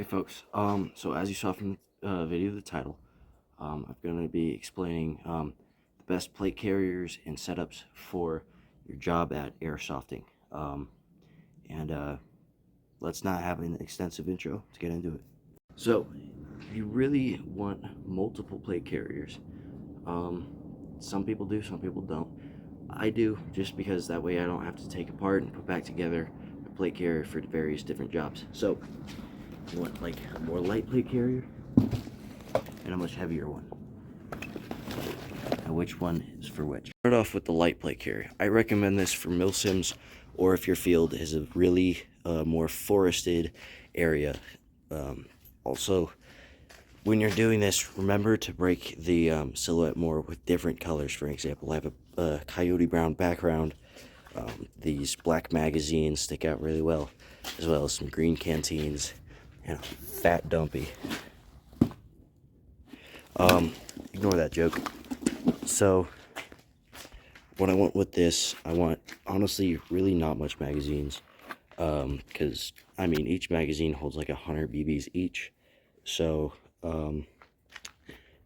Hey folks, so as you saw from the video, the title, I'm going to be explaining the best plate carriers and setups for your job at airsofting. And let's not have an extensive intro to get into it. So, you really want multiple plate carriers. Some people do, some people don't. I do, just because that way I don't have to take apart and put back together a plate carrier for various different jobs. So, you want like a more light plate carrier and a much heavier one. And which one is for which? Start off with the light plate carrier. I recommend this for milsims, or if your field is a really more forested area. Also, when you're doing this, remember to break the silhouette more with different colors. For example, I have a coyote brown background. These black magazines stick out really well, as well as some green canteens and a fat dumpy. Ignore that joke. So, what I want with this, I want, honestly, really not much magazines. Because, I mean, each magazine holds like 100 BBs each. So,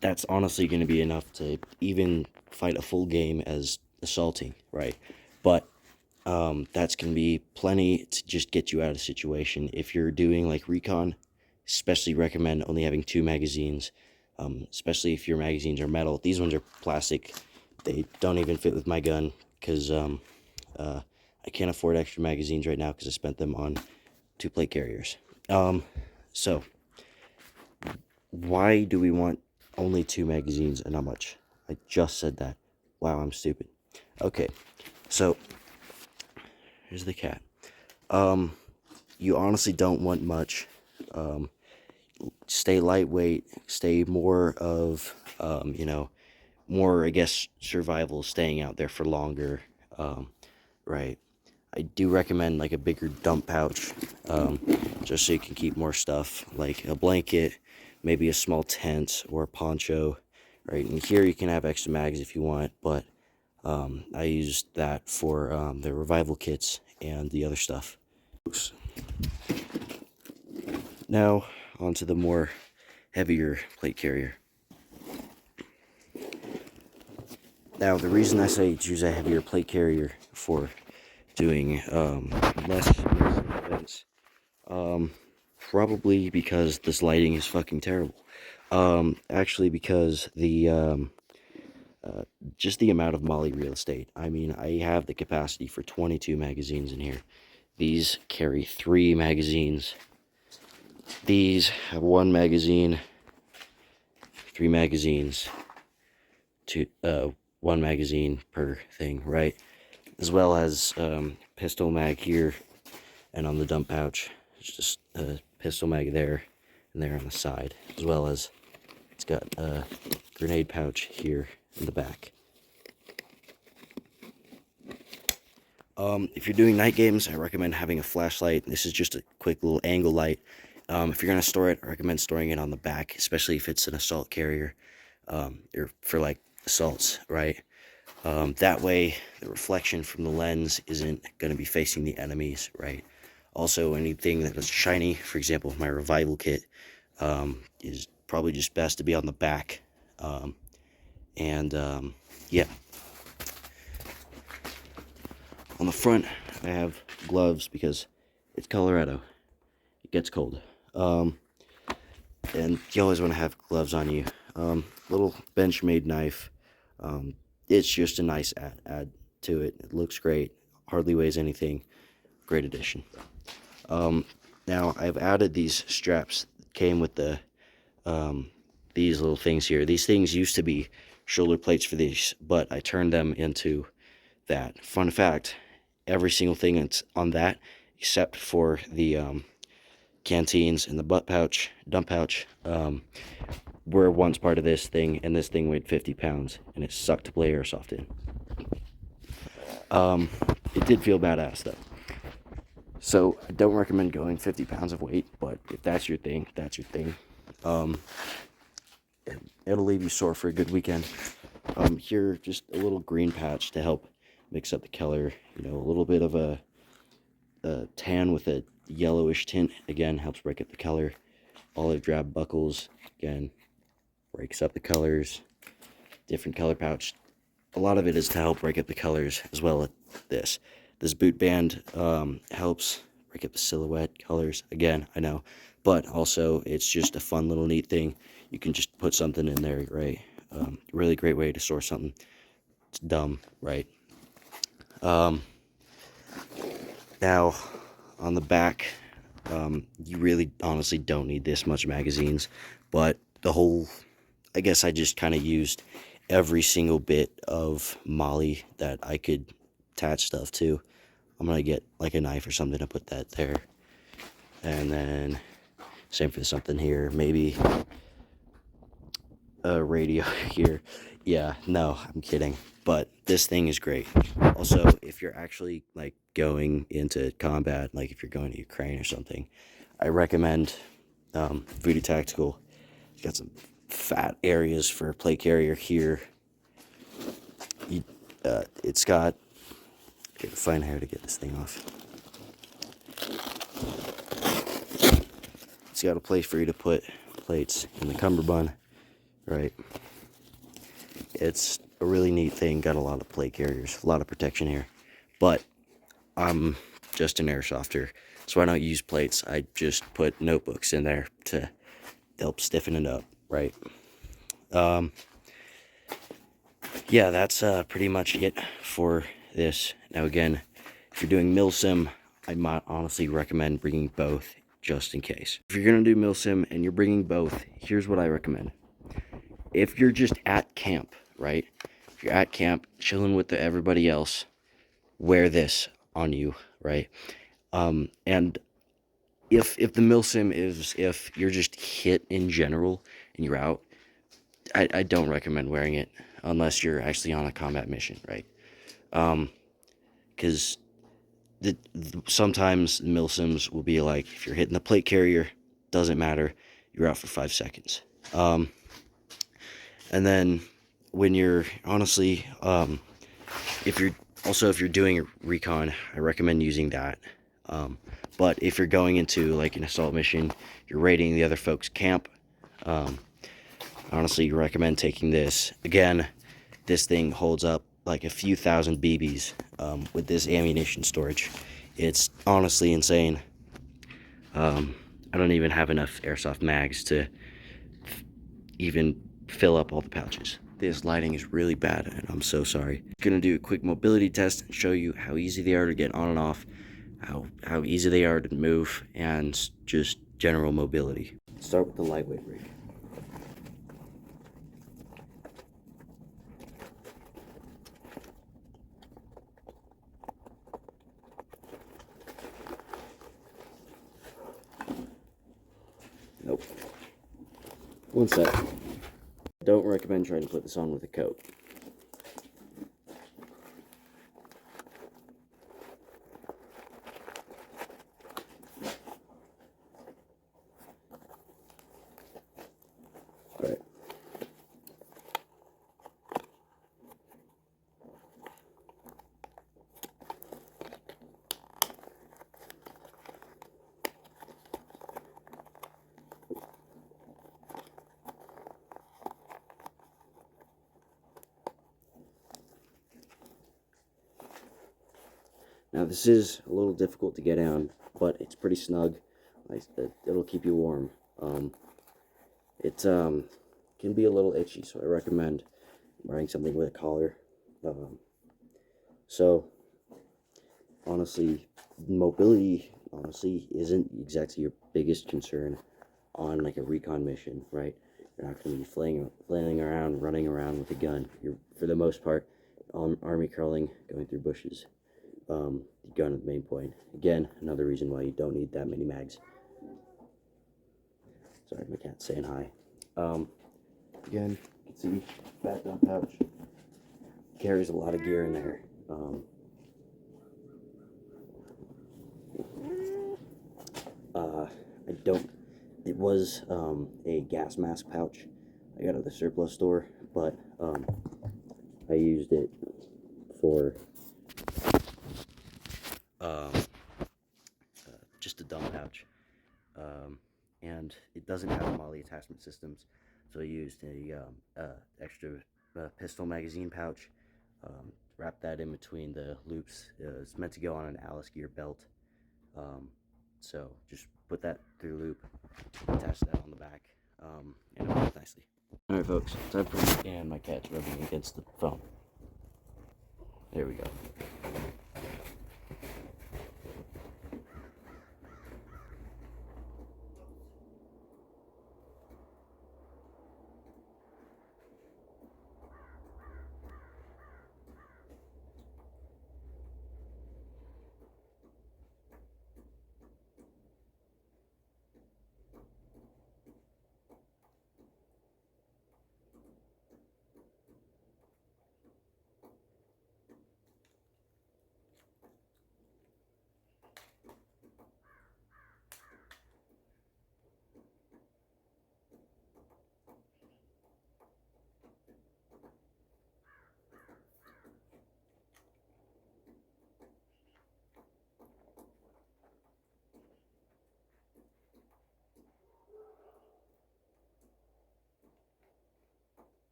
that's honestly going to be enough to even fight a full game as assaulting, right? But that's going to be plenty to just get you out of the situation. If you're doing like recon, especially recommend only having 2 magazines, especially if your magazines are metal. These ones are plastic. They don't even fit with my gun because I can't afford extra magazines right now because I spent them on 2 plate carriers. So why do we want only 2 magazines and not much? I just said that. Wow, I'm stupid. Okay, so here's the cat. You honestly don't want much. Stay lightweight, stay more of, more, I guess, survival, staying out there for longer, right? I do recommend, like, a bigger dump pouch, just so you can keep more stuff, like a blanket, maybe a small tent or a poncho, right? And here you can have extra mags if you want, but I used that for the revival kits and the other stuff. Now, onto the more heavier plate carrier. Now, the reason I say choose a heavier plate carrier for doing less events, probably because this lighting is fucking terrible. Actually, because the just the amount of molly real estate. I mean, I have the capacity for 22 magazines in here. These carry 3 magazines. These have 1 magazine, 3 magazines, 1 magazine per thing, right? As well as pistol mag here, and on the dump pouch, it's just a pistol mag there and there on the side, as well as it's got a grenade pouch here in the back. If you're doing night games, I recommend having a flashlight. This is just a quick little angle light. If you're going to store it, I recommend storing it on the back, especially if it's an assault carrier, or for like assaults, right? That way, the reflection from the lens isn't going to be facing the enemies, right? Also, anything that is shiny, for example, my revival kit, is probably just best to be on the back. Yeah. On the front, I have gloves because it's Colorado. It gets cold. And you always want to have gloves on you. Little Benchmade knife. It's just a nice add to it. It looks great. Hardly weighs anything. Great addition. Now, I've added these straps that came with the these little things here. These things used to be shoulder plates for these, but I turned them into that. Fun fact, every single thing that's on that, except for the canteens and the butt pouch, dump pouch, were once part of this thing, and this thing weighed 50 pounds, and it sucked to play airsoft in. It did feel badass, though. So, I don't recommend going 50 pounds of weight, but if that's your thing, that's your thing. It'll leave you sore for a good weekend. Here, just a little green patch to help mix up the color. You know, a little bit of a tan with a yellowish tint, again, helps break up the color. olive drab buckles. Again, breaks up the colors. Different color pouch. A lot of it is to help break up the colors, as well as this. This boot band helps break up the silhouette colors. Again, I know, but also it's just a fun little neat thing. You can just put something in there, right? Really great way to store something. It's dumb, right? Now, on the back, you really honestly don't need this much magazines, but the whole, I guess I just kind of used every single bit of molly that I could attach stuff to. I'm gonna get like a knife or something to put that there, and then same for something here, maybe a radio here. Yeah, no, I'm kidding, but this thing is great. Also, if you're actually like going into combat, like if you're going to Ukraine or something, I recommend Voodoo Tactical. It's got some fat areas for a plate carrier here. It's got, gotta find how to get this thing off. It's got a place for you to put plates in the cummerbund, right? It's a really neat thing. Got a lot of plate carriers, a lot of protection here. But I'm just an airsofter, so I don't use plates. I just put notebooks in there to help stiffen it up, right? Yeah, that's pretty much it for this. Now again, if you're doing milsim, I might honestly recommend bringing both just in case. If you're gonna do milsim and you're bringing both, here's what I recommend. If you're just at camp, right? If you're at camp chilling with everybody else, wear this on you, right? And if the milsim is if you're just hit in general and you're out, I don't recommend wearing it unless you're actually on a combat mission, right? Because sometimes milsims will be like, if you're hitting the plate carrier, doesn't matter, you're out for 5 seconds. And then when you're honestly, if you're doing a recon, I recommend using that. But if you're going into like an assault mission, you're raiding the other folks' camp, honestly recommend taking this. Again, this thing holds up like a few thousand BBs with this ammunition storage. It's honestly insane. I don't even have enough airsoft mags to even fill up all the pouches. This lighting is really bad, and I'm so sorry. I'm gonna do a quick mobility test and show you how easy they are to get on and off, how easy they are to move, and just general mobility. Start with the lightweight rig. Nope. One sec. Don't recommend trying to put this on with a coat. Alright. Now this is a little difficult to get on, but it's pretty snug. It'll keep you warm. It can be a little itchy, so I recommend wearing something with a collar. So honestly, mobility isn't exactly your biggest concern on like a recon mission, right? You're not going to be flailing around, running around with a gun. You're, for the most part, army crawling, going through bushes. Gun at the main point. Again, another reason why you don't need that many mags. Sorry, my cat's saying hi. Again, you can see fat dump pouch. Carries a lot of gear in there. I don't. It was a gas mask pouch I got at the surplus store, but I used it for just a dump pouch. and it doesn't have MOLLE attachment systems, so I used a extra pistol magazine pouch. Wrap that in between the loops. It's meant to go on an Alice gear belt, so just put that through the loop, attach that on the back, and it works nicely. Alright folks, time for me, and my cat's rubbing against the phone. There we go.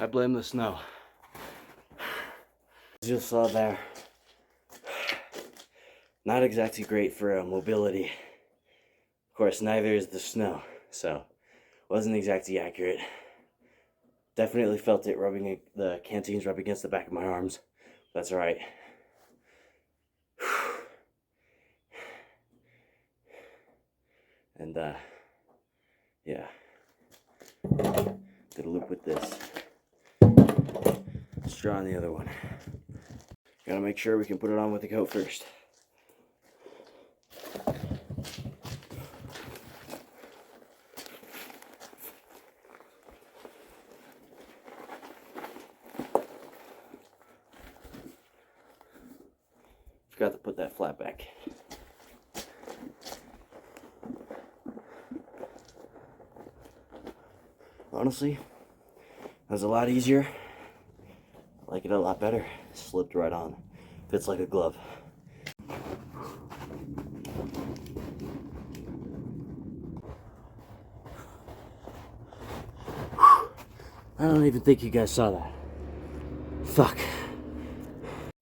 I blame the snow. As you saw there, not exactly great for mobility. Of course, neither is the snow, so wasn't exactly accurate. Definitely felt it rubbing, the canteens rub against the back of my arms. That's alright. And yeah, did a loop with this. Straw on the other one. Gotta make sure we can put it on with the coat first. Forgot to put that flat back. Honestly, that was a lot easier. I like it a lot better. Slipped right on. Fits like a glove. I don't even think you guys saw that. Fuck.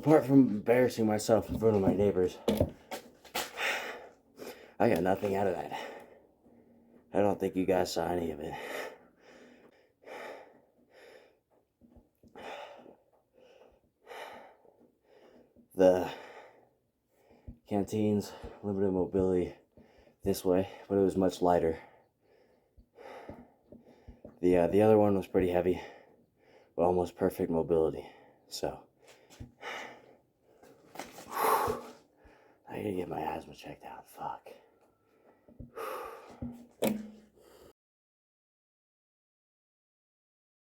Apart from embarrassing myself in front of my neighbors, I got nothing out of that. I don't think you guys saw any of it. The canteens, limited mobility this way, but it was much lighter. The other one was pretty heavy, but almost perfect mobility. So I gotta get my asthma checked out. Fuck.